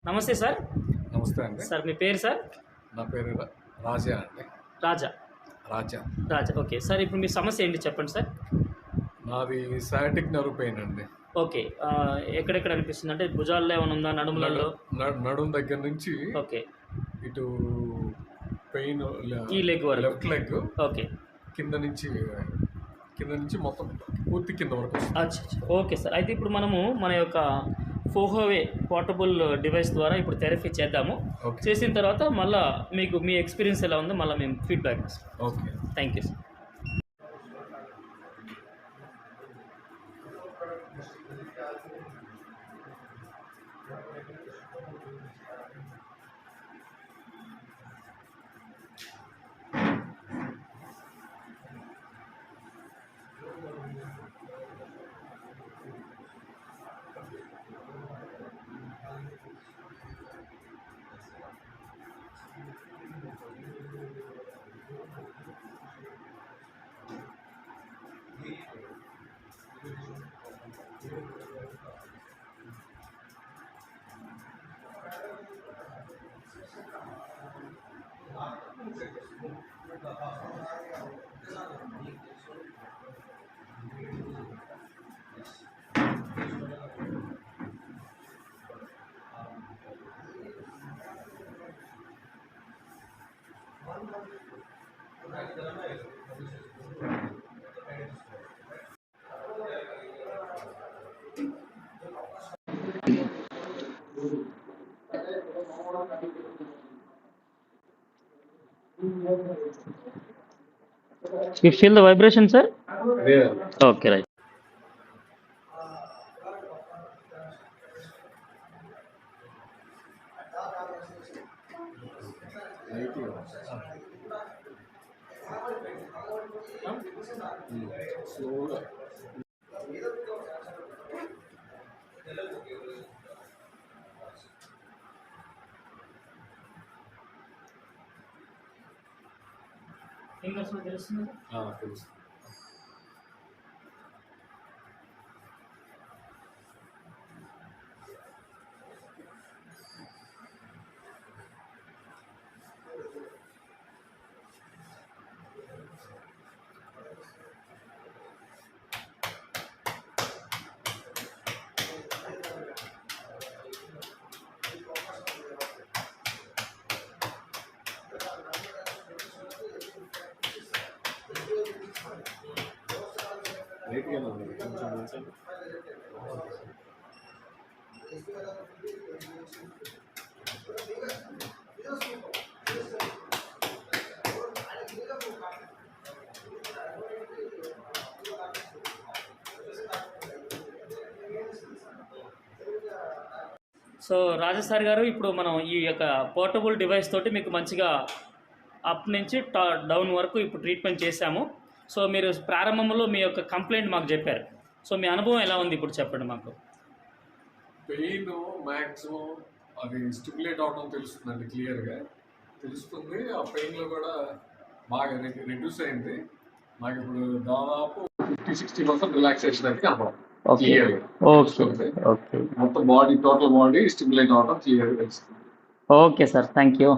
నమస్తే సార్. నమస్తే అండి. సార్ మీ పేరు సార్? నా పేరు రాజా అండి. రాజా. రాజా. రాజా. ఓకే. సార్ ఇప్పుడు మీ సమస్య ఏంటి చెప్పండి సార్? నాది సయాటిక్ నర్వ్ పెయిన్ అండి. ఓకే. ఎక్కడెక్కడ అనిపిస్తుంది? అంటే భుజాల్లో ఏమైనా ఉందా? నడుములలో? నడుము దగ్గర నుంచి ఓకే. ఇటు పెయిన్ ఈ లెగ్ వరకు. Left leg okay. కింద నుంచి మొత్తం పూర్తి కింద వరకు వస్తుంది. అచ్చా. Okay sir. అయితే ఇప్పుడు మనము మన యొక్క ఫోహోవే పోర్టబుల్ డివైస్ ద్వారా ఇప్పుడు థెరపీ చేద్దాము. ఓకే. చేసిన తర్వాత మళ్ళీ మీకు మీ ఎక్స్పీరియన్స్ ఎలా ఉందో మళ్ళీ మేము ఫీడ్బ్యాక్ ఇస్తాం. Okay. Thank you sir. You feel the vibration, sir? Yeah. Okay, right. స్లోగా Fingers లో తెలుస్తుంది. తెలుసు. రేట్గానే ఉంది కొంచెం మంచిగా. సో రాజసార్ గారు, ఇప్పుడు మనం ఈ యొక్క పోర్టబుల్ డివైస్ తోటి మీకు మంచిగా అప్ నుంచి డౌన్ వరకు ఇప్పుడు ట్రీట్మెంట్ చేశాము. సో మీరు ప్రారంభంలో మీ యొక్క కంప్లైంట్ మాకు చెప్పారు. సో మీ అనుభవం ఎలా ఉంది ఇప్పుడు చెప్పండి మాకు. పెయిన్ మ్యాక్సిమం అది స్టిమ్యులేట్ అవడం తెలుస్తుందండి, క్లియర్గా తెలుస్తుంది. ఆ పెయిన్లో కూడా బాగా రెడ్యూస్ అయింది. నాకు ఇప్పుడు దాదాపు 50-60% రిలాక్సేషన్ అయితే కనపడుతుంది. మొత్తం బాడీ, టోటల్ బాడీ స్టిమ్యులేట్ అవడం క్లియర్గా తెలుస్తుంది. Okay sir, thank you.